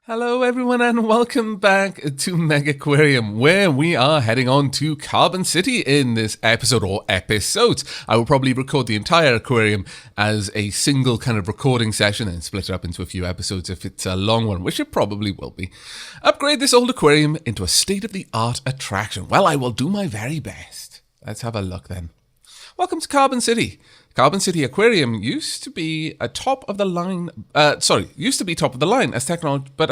Hello everyone and welcome back to Megaquarium, where we are heading on to Carbon City in this episode, or episodes. I will probably record the entire aquarium as a single kind of recording session and split it up into a few episodes if it's a long one, which it probably will be. Upgrade this old aquarium into a state-of-the-art attraction. Well, I will do my very best. Let's have a look then. Welcome to Carbon City. Carbon City Aquarium used to be a top of the line, used to be top of the line as technology, but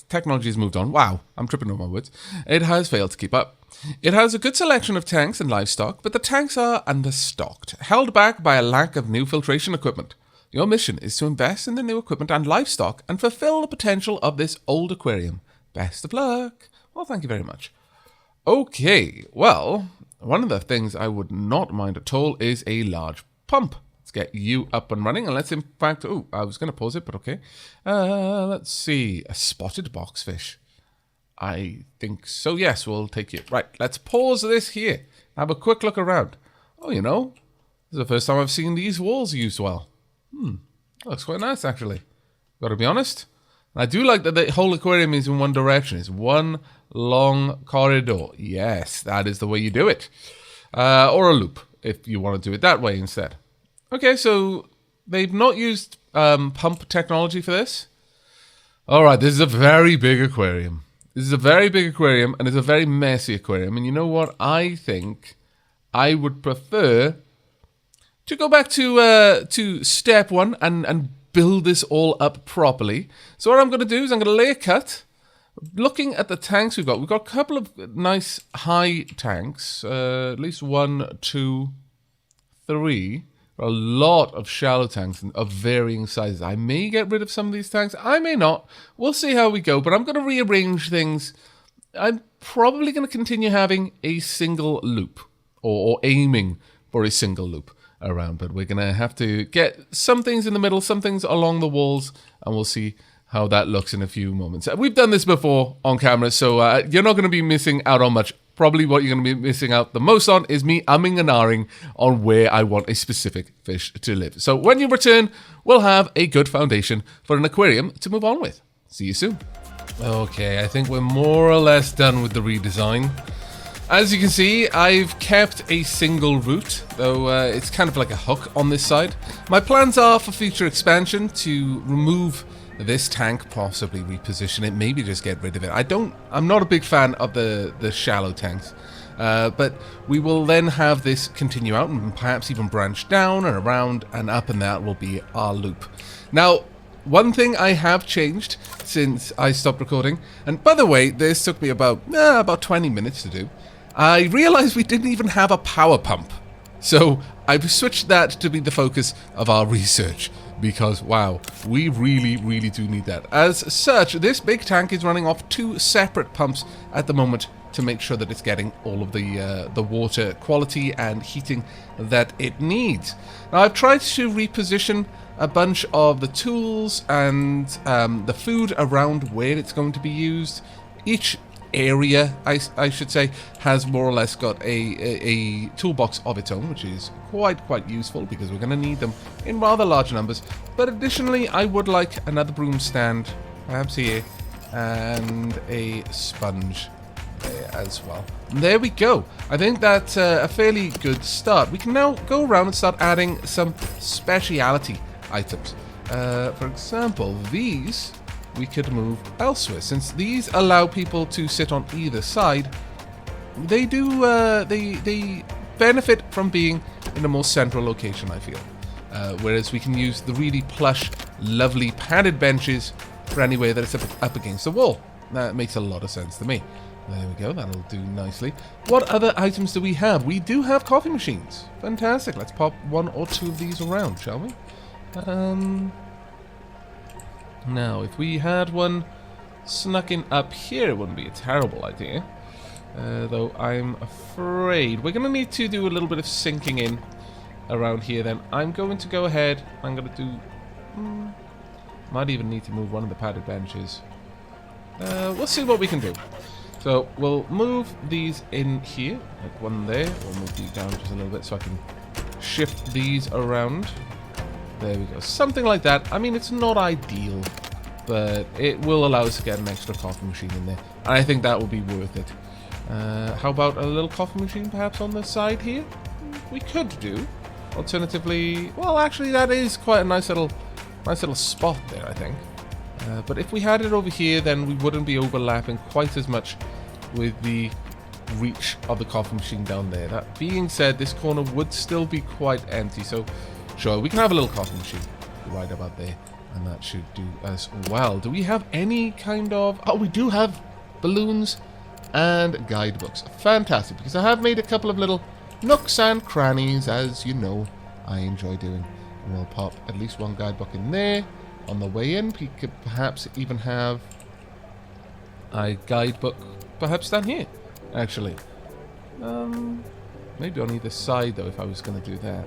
technology has moved on. Wow, I'm tripping over my words. It has failed to keep up. It has a good selection of tanks and livestock, but the tanks are understocked, held back by a lack of new filtration equipment. Your mission is to invest in the new equipment and livestock and fulfill the potential of this old aquarium. Best of luck. Well, thank you very much. Okay, well, one of the things I would not mind at all is a large pump. Let's get you up and running, and let's in fact, I was going to pause it, but okay. Let's see, a spotted boxfish. I think so, yes, we'll take it. Right, let's pause this here. Have a quick look around. Oh, you know, this is the first time I've seen these walls used well. Looks quite nice, actually. Got to be honest. I do like that the whole aquarium is in one direction. It's one long corridor. Yes, that is the way you do it. Or a loop, if you want to do it that way instead. Okay, so they've not used pump technology for this. All right, this is a very big aquarium. This is a very big aquarium, and it's a very messy aquarium. And you know what? I think I would prefer to go back to step one and build this all up properly. So what I'm going to do is I'm going to lay a cut. Looking at the tanks we've got a couple of nice high tanks, at least 1, 2, 3. A lot of shallow tanks of varying sizes. I may get rid of some of these tanks, I may not. We'll see how we go, but I'm going to rearrange things. I'm probably going to continue having a single loop, or aiming for a single loop around, but we're going to have to get some things in the middle, some things along the walls, and we'll see how that looks in a few moments. We've done this before on camera, so you're not going to be missing out on much. Probably what you're going to be missing out the most on is me umming and ahhing on where I want a specific fish to live. So when you return, we'll have a good foundation for an aquarium to move on with. See you soon. Okay, I think we're more or less done with the redesign. As you can see, I've kept a single route, though it's kind of like a hook on this side. My plans are for future expansion to remove this tank, possibly reposition it, maybe just get rid of it. I'm not a big fan of the shallow tanks, but we will then have this continue out and perhaps even branch down and around and up, and that will be our loop. Now, one thing I have changed since I stopped recording, and by the way, this took me about 20 minutes to do. I realized we didn't even have a power pump, so I've switched that to be the focus of our research. Because, wow, we really, really do need that. As such, this big tank is running off 2 separate pumps at the moment to make sure that it's getting all of the water quality and heating that it needs. Now, I've tried to reposition a bunch of the tools and the food around where it's going to be used. Each area, I should say, has more or less got a toolbox of its own, which is quite useful because we're going to need them in rather large numbers. But additionally, I would like another broom stand, perhaps here, and a sponge there as well. And there we go. I think that's a fairly good start. We can now go around and start adding some speciality items. For example, these we could move elsewhere. Since these allow people to sit on either side, they do they benefit from being in a more central location, I feel. Whereas we can use the really plush, lovely padded benches for anywhere that it's up against the wall. That makes a lot of sense to me. There we go, that'll do nicely. What other items do we have? We do have coffee machines. Fantastic. Let's pop 1 or 2 of these around, shall we? Now, if we had one snuck in up here, it wouldn't be a terrible idea. Though I'm afraid we're going to need to do a little bit of sinking in around here then. I'm going to go ahead. I'm going to do... might even need to move one of the padded benches. We'll see what we can do. So we'll move these in here, like one there. We'll move these down just a little bit so I can shift these around. There we go. Something like that. I mean, it's not ideal. but it will allow us to get an extra coffee machine in there. And I think that will be worth it. How about a little coffee machine perhaps on the side here? We could do. Alternatively, well, actually that is quite a nice little spot there, I think. But if we had it over here, then we wouldn't be overlapping quite as much with the reach of the coffee machine down there. That being said, this corner would still be quite empty, so sure, we can have a little coffee machine right about there, and that should do as well. Do we have any kind of... Oh, we do have balloons and guidebooks. Fantastic, because I have made a couple of little nooks and crannies, as you know I enjoy doing. And we'll pop at least one guidebook in there. On the way in, we could perhaps even have a guidebook perhaps down here, actually. Maybe on either side, though, if I was going to do that.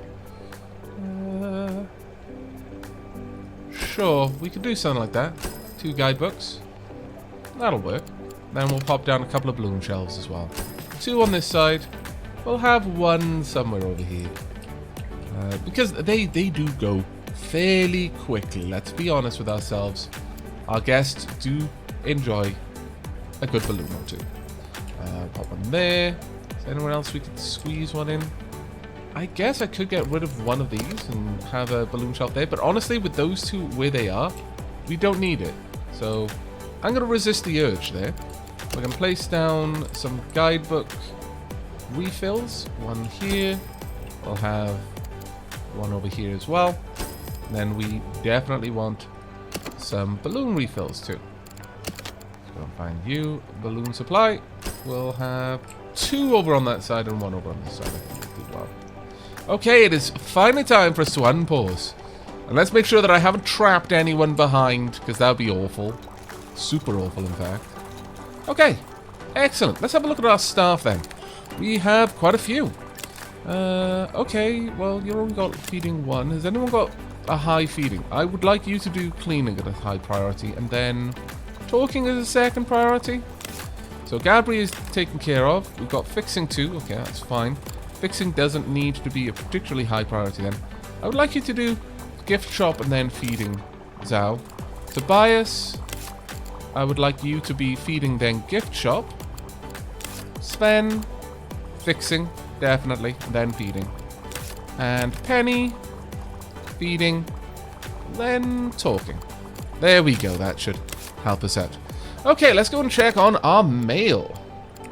Sure, we could do something like that. 2 guidebooks. That'll work. Then we'll pop down a couple of balloon shelves as well. 2 on this side. We'll have 1 somewhere over here. Because they do go fairly quickly, let's be honest with ourselves. Our guests do enjoy a good balloon or 2. Pop one there. Is there anywhere else we could squeeze one in? I guess I could get rid of one of these and have a balloon shelf there, but honestly, with those 2 where they are, we don't need it. So I'm going to resist the urge there. We're going to place down some guidebook refills. 1 here. We'll have 1 over here as well. And then we definitely want some balloon refills too. Let's go and find you. Balloon supply. We'll have 2 over on that side and 1 over on this side. I think we'll do well. Okay, it is finally time for us to unpause. And let's make sure that I haven't trapped anyone behind, because that would be awful. Super awful, in fact. Okay, excellent. Let's have a look at our staff then. We have quite a few. Okay, well, you've only got feeding 1. Has anyone got a high feeding? I would like you to do cleaning at a high priority, and then talking as a 2nd priority. So Gabri is taken care of. We've got fixing 2. Okay, that's fine. Fixing doesn't need to be a particularly high priority then. I would like you to do gift shop and then feeding Zhao. Tobias, I would like you to be feeding then gift shop. Sven, fixing, definitely, then feeding. And Penny, feeding, then talking. There we go, that should help us out. Okay, let's go and check on our mail.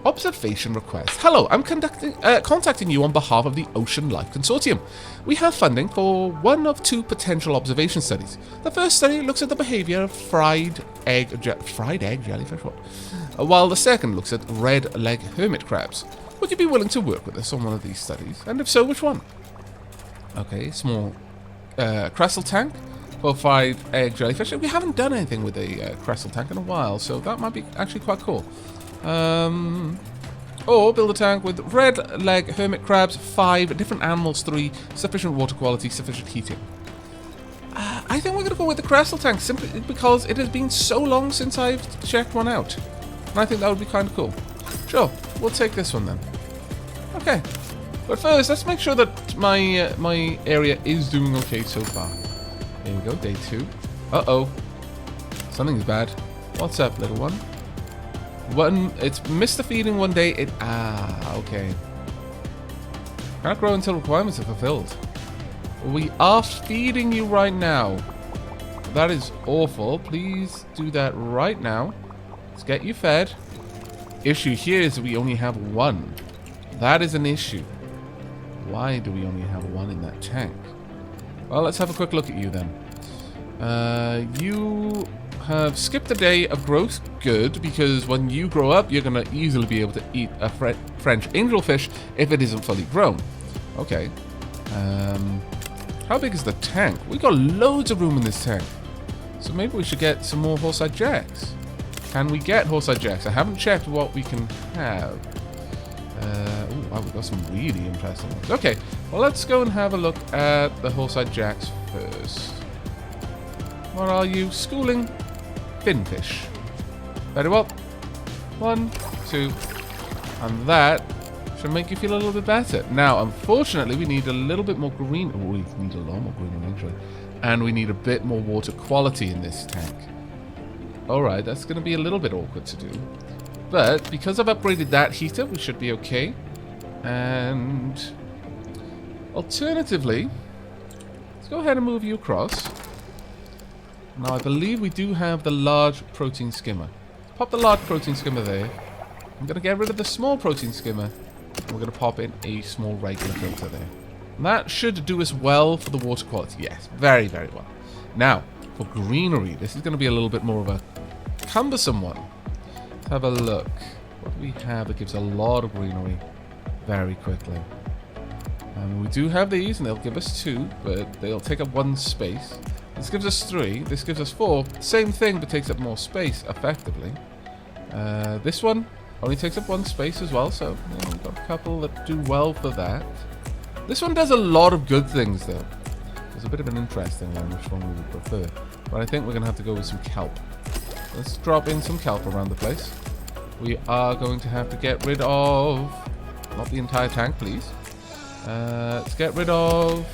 Observation request. Hello, I'm contacting you on behalf of the Ocean Life Consortium. We have funding for 1 of 2 potential observation studies. The first study looks at the behavior of fried egg jellyfish, while the second looks at red leg hermit crabs. Would you be willing to work with us on one of these studies? And if so, which one? Okay, small crestal tank for fried egg jellyfish. We haven't done anything with a crestal tank in a while, so that might be actually quite cool. Or build a tank with red leg hermit crabs, 5 different animals, 3 sufficient water quality, sufficient heating. I think we're going to go with the crestal tank simply because it has been so long since I've checked one out, and I think that would be kind of cool. Sure, we'll take this one then. Okay, but first let's make sure that my area is doing okay so far. There we go, day 2. Uh-oh, something's bad. What's up, little one? It's missed the feeding one day. Okay. Cannot grow until requirements are fulfilled. We are feeding you right now. That is awful. Please do that right now. Let's get you fed. Issue here is that we only have 1. That is an issue. Why do we only have 1 in that tank? Well, let's have a quick look at you then. You have skipped a day of growth. Good, because when you grow up, you're going to easily be able to eat a French angelfish if it isn't fully grown. Okay. How big is the tank? We got loads of room in this tank. So maybe we should get some more horse-eyed jacks. Can we get horse-eyed jacks? I haven't checked what we can have. Wow, we've got some really interesting ones. Okay, well, let's go and have a look at the horse-eyed jacks first. What are you? Schooling finfish. Very well. 1, 2, and that should make you feel a little bit better. Now, unfortunately, we need a little bit more green. Oh, we need a lot more green, actually. And we need a bit more water quality in this tank. Alright, that's going to be a little bit awkward to do. But because I've upgraded that heater, we should be okay. And alternatively, let's go ahead and move you across. Now, I believe we do have the large protein skimmer. Pop the large protein skimmer there. I'm going to get rid of the small protein skimmer. And we're going to pop in a small regular filter there. And that should do us well for the water quality. Yes, very, very well. Now, for greenery, this is going to be a little bit more of a cumbersome one. Let's have a look. What do we have that gives a lot of greenery very quickly? We do have these, and they'll give us 2, but they'll take up 1 space. This gives us 3. This gives us 4. Same thing, but takes up more space, effectively. This one only takes up 1 space as well, so we've got a couple that do well for that. This one does a lot of good things, though. There's a bit of an interesting one, which one we would prefer. But I think we're going to have to go with some kelp. Let's drop in some kelp around the place. We are going to have to get rid of... Not the entire tank, please. Let's get rid of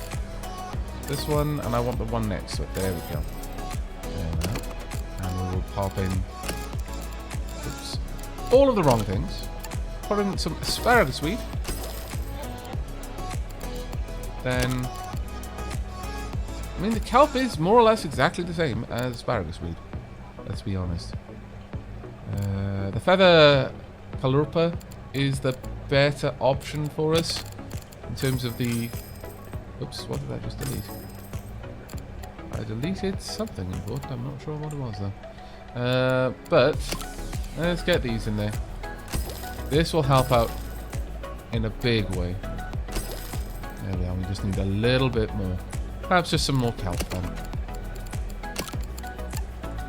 this one, and I want the one next to it. There we go. There we go. And we will pop in... Oops. All of the wrong things. Put in some asparagus weed. Then... I mean, the kelp is more or less exactly the same as asparagus weed. Let's be honest. The feather calurpa is the better option for us in terms of the... Oops, what did I just delete? I deleted something important. I'm not sure what it was though. But let's get these in there. This will help out in a big way. There we are. We just need a little bit more. Perhaps just some more kelp then.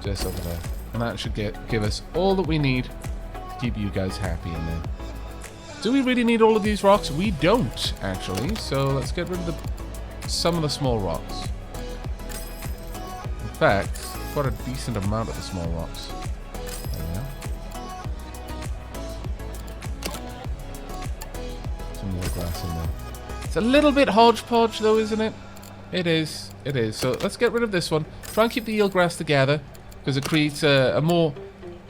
Just over there. And that should give us all that we need to keep you guys happy in there. Do we really need all of these rocks? We don't, actually. So let's get rid of some of the small rocks. In fact, quite a decent amount of the small rocks. There we are. Some more grass in there. It's a little bit hodgepodge though, isn't it? It is. It is. So let's get rid of this one. Try and keep the eelgrass together, because it creates a more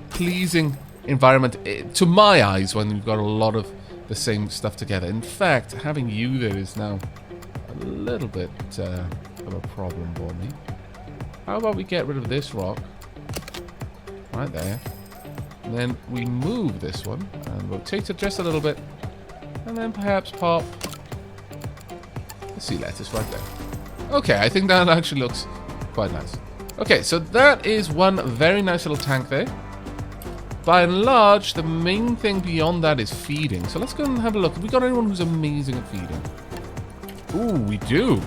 pleasing environment to my eyes when you've got a lot of the same stuff together. In fact, having you there is now a little bit of a problem for me. How about we get rid of this rock right there, and then we move this one and rotate it just a little bit, and then perhaps pop the sea lettuce right there. Okay, I think that actually looks quite nice. Okay, so that is one very nice little tank there. By and large, the main thing beyond that is feeding. So let's go and have a look. Have we got anyone who's amazing at feeding? Ooh, we do.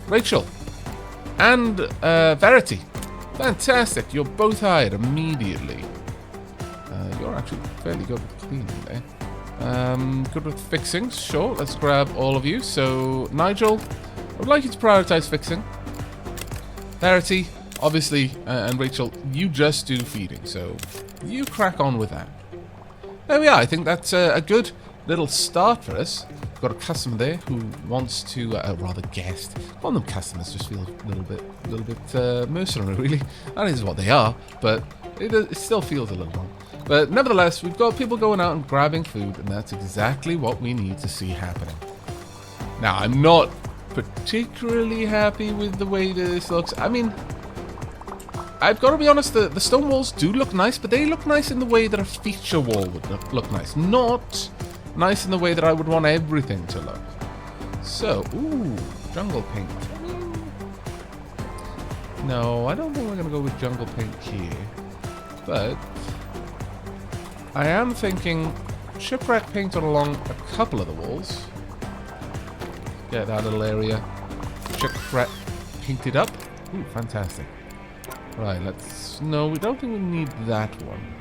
Rachel. And Verity. Fantastic. You're both hired immediately. You're actually fairly good at cleaning there. Good with fixing. Sure, let's grab all of you. So, Nigel, I would like you to prioritize fixing. Verity, obviously, and Rachel, you just do feeding. So, you crack on with that. There we are. I think that's a good little start for us. We've got a customer there who wants to, rather guest. Calling them customers just feels a little bit mercenary, really. That is what they are, but it still feels a little wrong. But nevertheless, we've got people going out and grabbing food, and that's exactly what we need to see happening. Now, I'm not particularly happy with the way this looks. I mean, I've got to be honest, the stone walls do look nice, but they look nice in the way that a feature wall would look nice. Not nice in the way that I would want everything to look. So, ooh, jungle paint. No, I don't think we're going to go with jungle paint here. But I am thinking shipwreck paint along a couple of the walls. Get that little area shipwreck painted up. Ooh, fantastic. Right, let's... No, we don't think we need that one.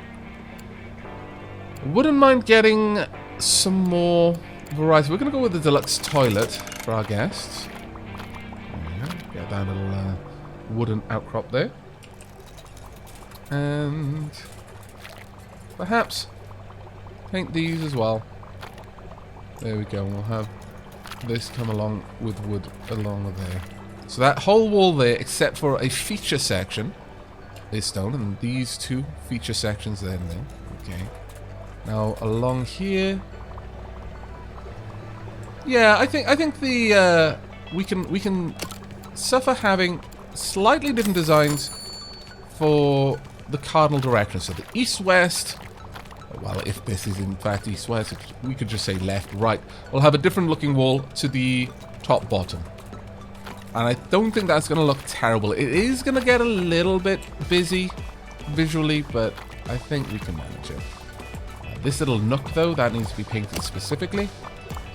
I wouldn't mind getting some more variety. We're going to go with the deluxe toilet for our guests. There we go. Get that little wooden outcrop there. And perhaps paint these as well. There we go. We'll have this come along with wood along there. So that whole wall there, except for a feature section, is stone, and these two feature sections then. Okay. Now along here, yeah, I think the we can suffer having slightly different designs for the cardinal direction. So the east-west. Well, if this is in fact east-west, we could just say left-right. We'll have a different looking wall to the top-bottom. And I don't think that's going to look terrible. It is going to get a little bit busy visually, but I think we can manage it. This little nook, though, that needs to be painted specifically.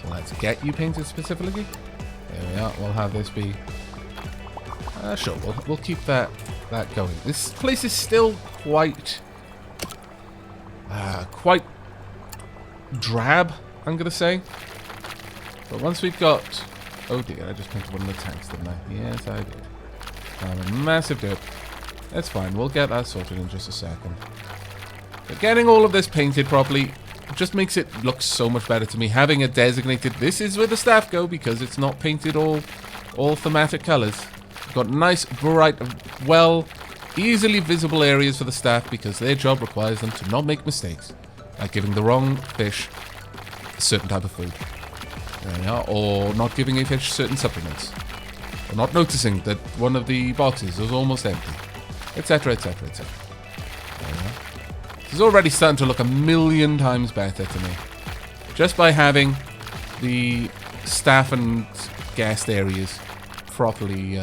So let's get you painted specifically. There we are. We'll have this be... sure, we'll keep that going. This place is still quite drab, I'm going to say. But once we've got... Oh dear, I just painted one of the tanks, didn't I? Yes, I did. A massive dip. That's fine, we'll get that sorted in just a second. But getting all of this painted properly just makes it look so much better to me. Having a designated, this is where the staff go, because it's not painted all thematic colours. Got nice, bright, well, easily visible areas for the staff, because their job requires them to not make mistakes. Like giving the wrong fish a certain type of food. There we are. Or not giving a fish certain supplements. Or not noticing that one of the boxes was almost empty. Etc, etc, etc. There we are. This is already starting to look a million times better to me. Just by having the staff and guest areas properly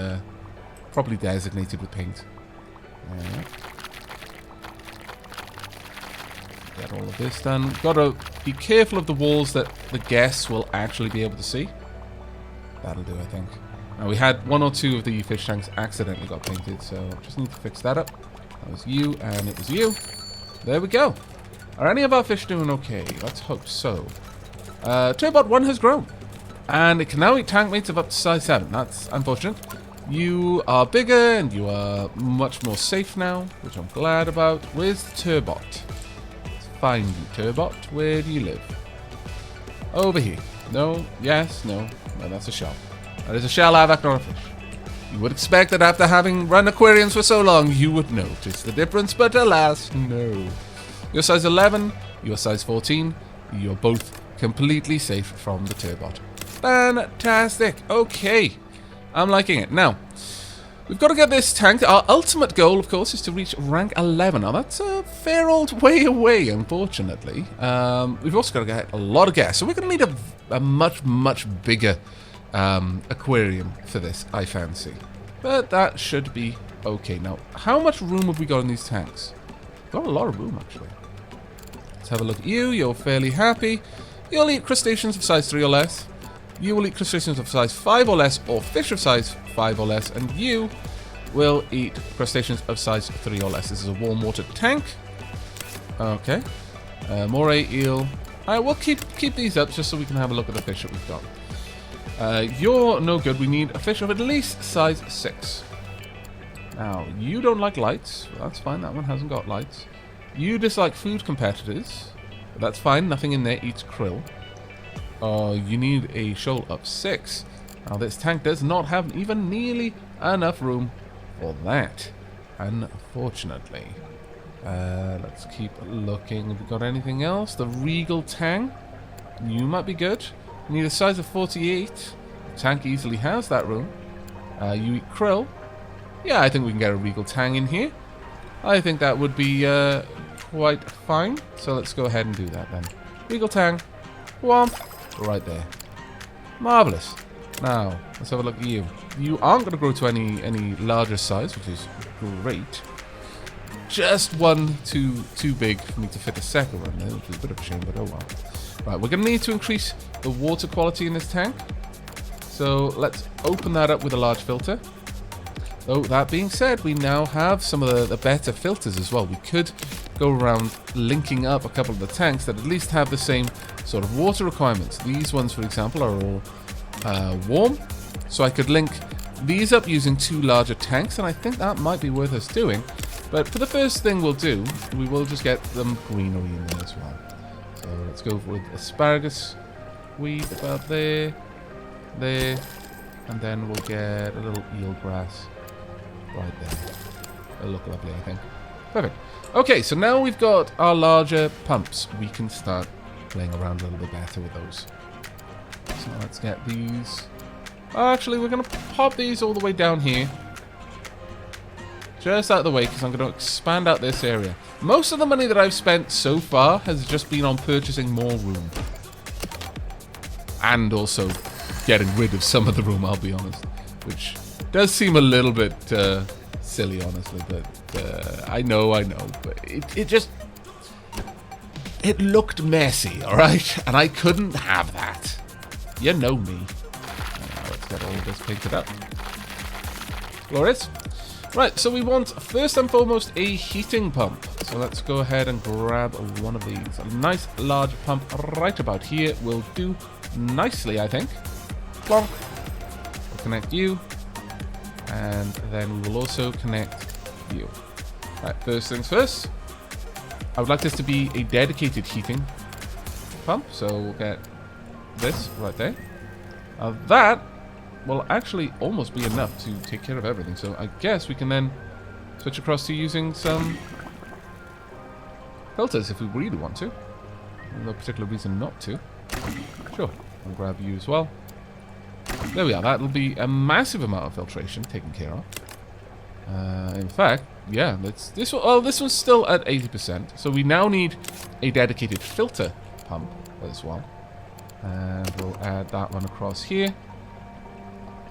designated with paint. There we are. Get all of this done. Gotta be careful of the walls that the guests will actually be able to see. That'll do, I think. Now, we had one or two of the fish tanks accidentally got painted, so just need to fix that up. That was you, and it was you. There we go. Are any of our fish doing okay? Let's hope so. Turbot 1 has grown, and it can now eat tank mates of up to size 7. That's unfortunate. You are bigger, and you are much more safe now, which I'm glad about. Where's the Turbot? Find you, Turbot. Where do you live? Over here. No, yes, no. No, that's a shell. That is a shell Aavak, not a fish. You would expect that after having run aquariums for so long, you would notice the difference, but alas, no. You're size 11, you're size 14, you're both completely safe from the Turbot. Fantastic. Okay. I'm liking it. Now, we've got to get this tank. Our ultimate goal, of course, is to reach rank 11. Now, that's a fair old way away, unfortunately. We've also got to get a lot of gas. So we're going to need a much, much bigger aquarium for this, I fancy. But that should be okay. Now, how much room have we got in these tanks? Got a lot of room, actually. Let's have a look at you. You're fairly happy. You'll eat crustaceans of size 3 or less. You will eat crustaceans of size 5 or less, or fish of size 5 or less, and you will eat crustaceans of size 3 or less. This is a warm water tank. Okay. Moray, eel. Alright, we'll keep these up just so we can have a look at the fish that we've got. You're no good. We need a fish of at least size 6. Now, you don't like lights. Well, that's fine. That one hasn't got lights. You dislike food competitors. That's fine. Nothing in there eats krill. You need a shoal of 6. Now, this tank does not have even nearly enough room for that, unfortunately. Let's keep looking. Have we got anything else? The Regal Tang. You might be good. You need a size of 48. The tank easily has that room. You eat krill. Yeah, I think we can get a Regal Tang in here. I think that would be quite fine. So let's go ahead and do that then. Regal Tang. Womp. Right there. Marvellous. Now, let's have a look at you. You aren't going to grow to any larger size, which is great. Just one too big for me to fit a second one there, which is a bit of a shame, but oh well. Right, we're going to need to increase the water quality in this tank. So let's open that up with a large filter. Though, that being said, we now have some of the better filters as well. We could go around linking up a couple of the tanks that at least have the same sort of water requirements. These ones, for example, are all warm. So I could link these up using 2 larger tanks, and I think that might be worth us doing. But for the first thing we'll do, we will just get some greenery in there as well. So let's go with asparagus weed about there, and then we'll get a little eelgrass right there. look lovely, I think. Perfect. Okay, so now we've got our larger pumps. We can start playing around a little bit better with those. So let's get these. Actually, we're going to pop these all the way down here. Just out of the way, because I'm going to expand out this area. Most of the money that I've spent so far has just been on purchasing more room. And also getting rid of some of the room, I'll be honest. Which does seem a little bit silly, honestly. But I know. But it just... It looked messy, alright? And I couldn't have that. You know me. Let's get all of this painted up. Glorious. Right, so we want, first and foremost, a heating pump. So let's go ahead and grab one of these. A nice large pump right about here will do nicely, I think. Plonk. We'll connect you. And then we will also connect you. Right, first things first. I would like this to be a dedicated heating pump. So we'll get this right there. That will actually almost be enough to take care of everything. So I guess we can then switch across to using some filters if we really want to. No particular reason not to. Sure. I'll grab you as well. There we are. That'll be a massive amount of filtration taken care of. In fact, yeah, this one's still at 80%. So we now need a dedicated filter pump as well. And we'll add that one across here.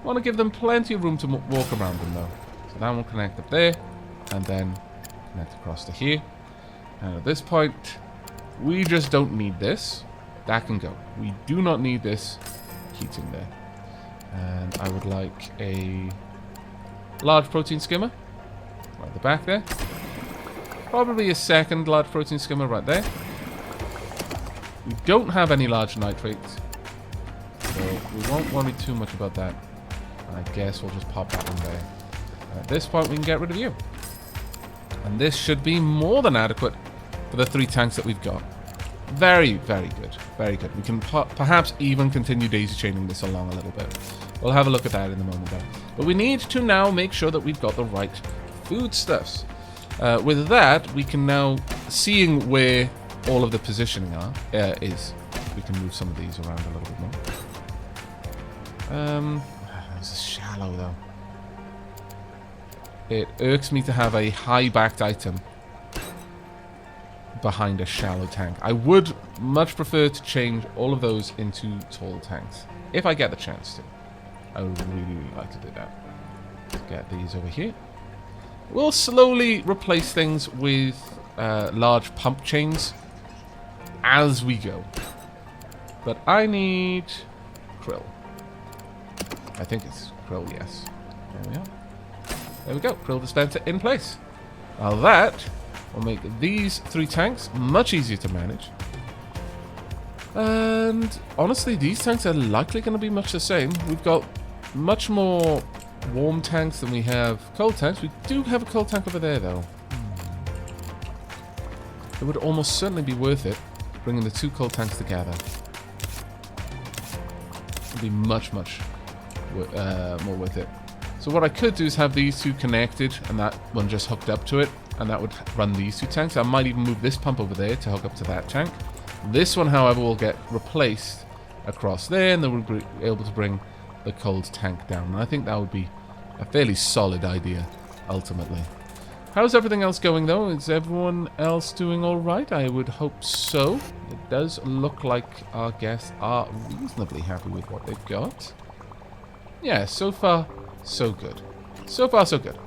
Want to give them plenty of room to walk around in though. So that will connect up there, and then connect across to here. And at this point, we just don't need this. That can go. We do not need this heating there. And I would like a large protein skimmer right at the back there. Probably a second large protein skimmer right there. We don't have any large nitrates, so we won't worry too much about that. I guess we'll just pop that in there. And at this point, we can get rid of you. And this should be more than adequate for the 3 tanks that we've got. Very, very good. Very good. We can perhaps even continue daisy chaining this along a little bit. We'll have a look at that in a moment, though. But we need to now make sure that we've got the right foodstuffs. With that, we can now, seeing where all of the positioning is, we can move some of these around a little bit more. This is shallow though. It irks me to have a high-backed item behind a shallow tank. I would much prefer to change all of those into tall tanks, if I get the chance to. I would really like to do that. Let's get these over here. We'll slowly replace things with large pump chains as we go. But I need krill. I think it's krill, yes. There we are. There we go. Krill dispenser in place. Now that will make these 3 tanks much easier to manage. And honestly, these tanks are likely going to be much the same. We've got much more warm tanks than we have cold tanks. We do have a cold tank over there, though. It would almost certainly be worth it bringing the 2 cold tanks together. It would be much more worth it. So what I could do is have these 2 connected and that one just hooked up to it, and that would run these 2 tanks. I might even move this pump over there to hook up to that tank. This one, however, will get replaced across there, and then we'll be able to bring the cold tank down. And I think that would be a fairly solid idea, ultimately. How's everything else going, though? Is everyone else doing all right? I would hope so. It does look like our guests are reasonably happy with what they've got. Yeah, so far, so good. So far, so good.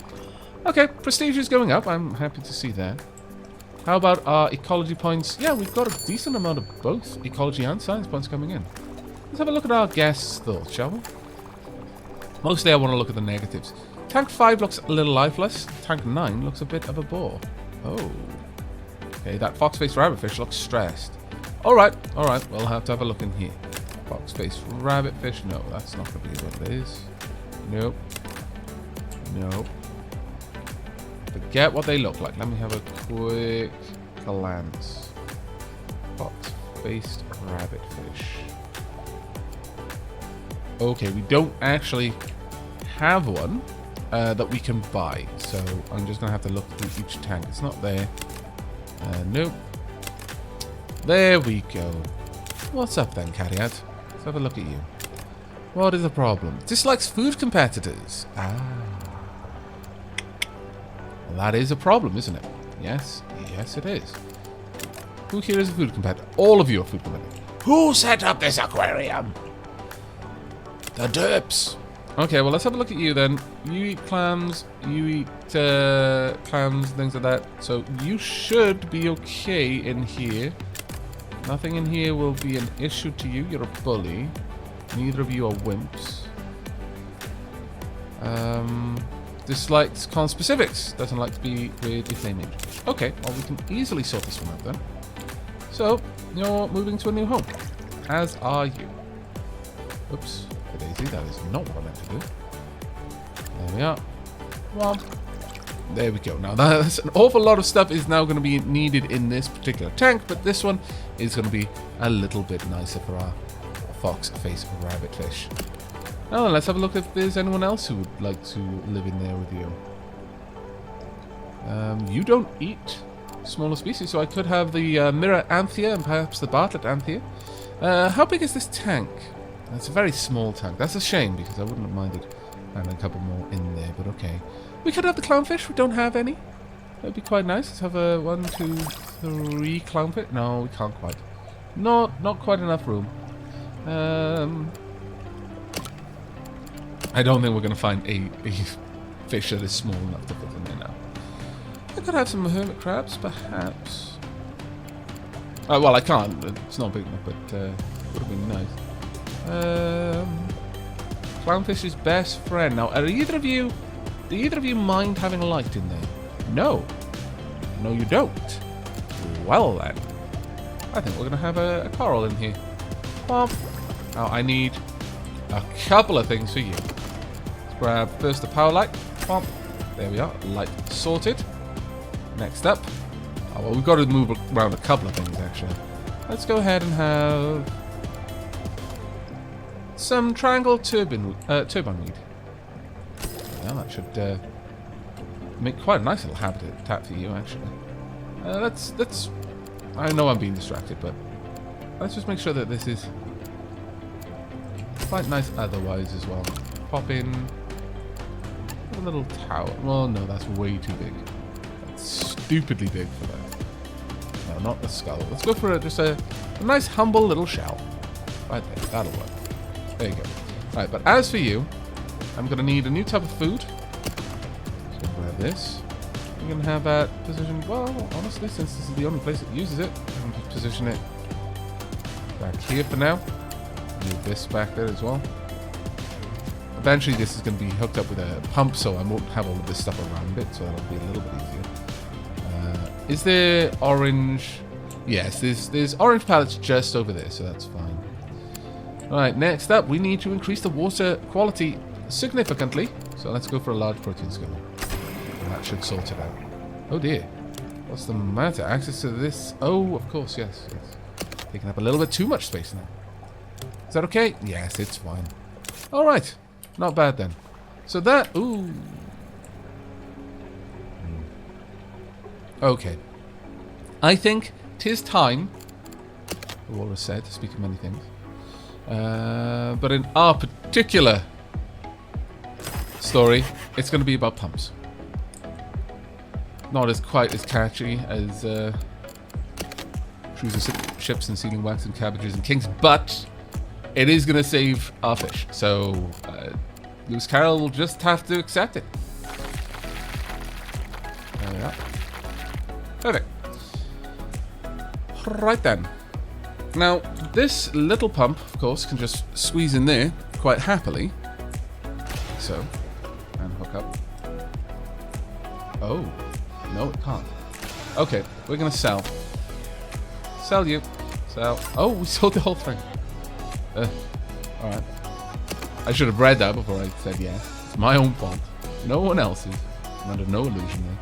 Okay, prestige is going up. I'm happy to see that. How about our ecology points? Yeah, we've got a decent amount of both ecology and science points coming in. Let's have a look at our guests' thoughts, shall we? Mostly I want to look at the negatives. Tank 5 looks a little lifeless. Tank 9 looks a bit of a bore. Oh. Okay, that fox-faced rabbitfish looks stressed. Alright, we'll have to have a look in here. Fox-faced rabbitfish. No, that's not going to be what it is. Nope. Nope. Forget what they look like. Let me have a quick glance. Fox-faced rabbitfish. Okay, we don't actually have one. that we can buy. So I'm just going to have to look through each tank. It's not there. Nope. There we go. What's up then, Cariad? Let's have a look at you. What is the problem? Dislikes food competitors. Well, that is a problem, isn't it? Yes. Yes, it is. Who here is a food competitor? All of you are food competitors. Who set up this aquarium? The derps. Okay, well, let's have a look at you then. You eat clams. You eat clams, things like that. So you should be okay in here. Nothing in here will be an issue to you. You're a bully. Neither of you are wimps. Dislikes conspecifics. Doesn't like to be with the flame angel. Okay, well, we can easily sort this one out then. So, you're moving to a new home. As are you. Oops. Daisy, that is not what I meant to do. There we are. Well, there we go. Now, that's an awful lot of stuff is now going to be needed in this particular tank, but this one is going to be a little bit nicer for our fox face rabbit fish. Now, let's have a look if there's anyone else who would like to live in there with you. You don't eat smaller species, so I could have the mirror anthea and perhaps the Bartlett anthea. How big is this tank? It's a very small tank. That's a shame because I wouldn't have minded having a couple more in there, but okay. We could have the clownfish. We don't have any. That'd be quite nice. Let's have a 1, 2, 3 clownfish. No, we can't quite. Not quite enough room. I don't think we're going to find a fish that is small enough to fit in there now. I could have some hermit crabs, perhaps. Well, I can't. It's not big enough, but would have been nice. Clownfish's best friend. Now, do either of you mind having a light in there? No. No, you don't. Well, then. I think we're going to have a coral in here. Now, I need a couple of things for you. Let's grab first the power light. There we are. Light sorted. Next up. Oh, well, we've got to move around a couple of things, actually. Let's go ahead and have some triangle turbine weed. Yeah, that should make quite a nice little habitat for you, actually. Let's. I know I'm being distracted, but let's just make sure that this is quite nice otherwise as well. Pop in a little tower. Well, no, that's way too big. That's stupidly big for that. No, not the skull. Let's go for just a nice humble little shell. Right there, that'll work. There you go. Right, but as for you, I'm going to need a new type of food. So grab this. I'm going to have that positioned, well, honestly, since this is the only place it uses it, I'm going to position it back here for now. Move this back there as well. Eventually this is going to be hooked up with a pump, so I won't have all of this stuff around it, so that'll be a little bit easier. Is there orange? Yes, there's orange pallets just over there, so that's fine. Alright, next up, we need to increase the water quality significantly. So let's go for a large protein skimmer. And that should sort it out. Oh dear. What's the matter? Access to this? Oh, of course, yes. Taking up a little bit too much space now. Is that okay? Yes, it's fine. Alright. Not bad then. So that... Ooh. Okay. I think 'tis time, the walrus said, to speak of many things. But in our particular story, it's going to be about pumps. Not as quite as catchy as cruising ships and sealing wax and cabbages and kings, but it is going to save our fish. So Lewis Carroll will just have to accept it. There we are. Perfect. Right then. Now, this little pump, of course, can just squeeze in there quite happily. So, and hook up. Oh, no, it can't. Okay, we're going to sell. Sell you. Sell. Oh, we sold the whole thing. Alright. I should have read that before I said yes. It's my own fault. No one else's. I'm under no illusion there.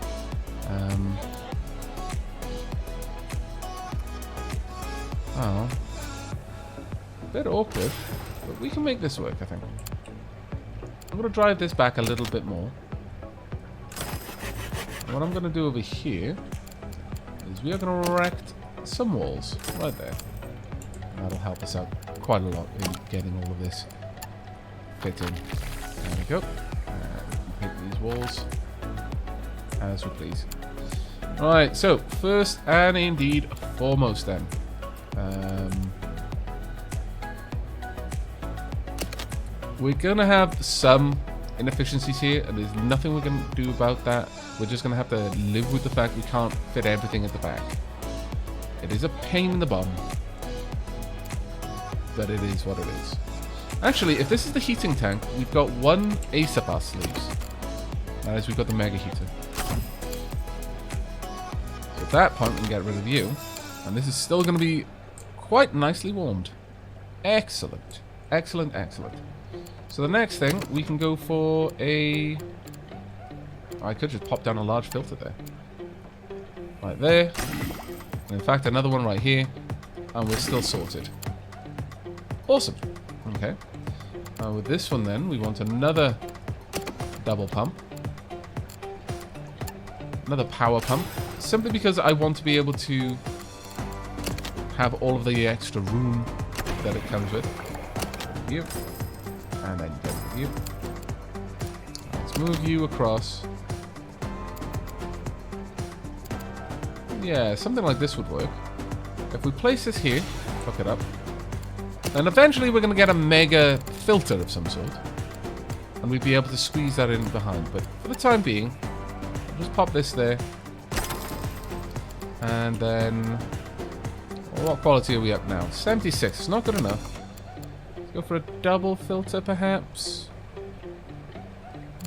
Oh. A bit awkward, but we can make this work, I think. I'm going to drive this back a little bit more. what I'm going to do over here is we are going to erect some walls right there. That'll help us out quite a lot in getting all of this fit in. There we go. And paint these walls as we please. Right, so first and indeed foremost then. We're going to have some inefficiencies here, and there's nothing we're going to do about that. We're just going to have to live with the fact we can't fit everything at the back. It is a pain in the bum, but it is what it is. Actually, if this is the heating tank, we've got one ace up our sleeves. That is, we've got the mega heater. So at that point, we can get rid of you, and this is still going to be quite nicely warmed. Excellent. Excellent, excellent. So the next thing, we can go for a... I could just pop down a large filter there. Right there. And in fact, another one right here. And we're still sorted. Awesome. Okay. With this one then, we want another double pump. Another power pump. Simply because I want to be able to have all of the extra room that it comes with. Here. And then go with you. Let's move you across. Yeah, something like this would work. If we place this here, hook it up, and eventually we're going to get a mega filter of some sort. And we'd be able to squeeze that in behind. But for the time being, we'll just pop this there. And then... what quality are we up now? 76. It's not good enough. Go for a double filter, perhaps?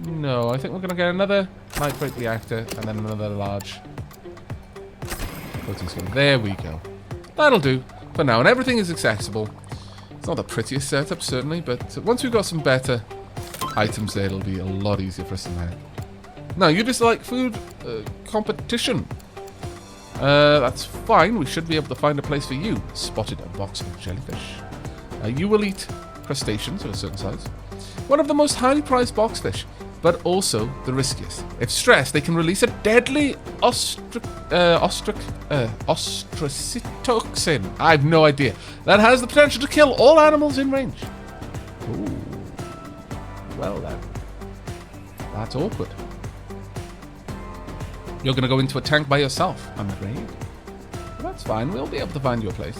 No, I think we're going to get another nitrate reactor and then another large coating scheme. There we go. That'll do for now, and everything is accessible. It's not the prettiest setup, certainly, but once we've got some better items there, it'll be a lot easier for us to manage. Now, you dislike food competition. That's fine. We should be able to find a place for you. Spotted a box of jellyfish. You will eat crustaceans of a certain size. One of the most highly prized boxfish, but also the riskiest. If stressed, they can release a deadly ostracytoxin. I have no idea. That has the potential to kill all animals in range. Ooh. Well then. That's awkward. You're going to go into a tank by yourself, I'm afraid. That's fine. We'll be able to find you a place.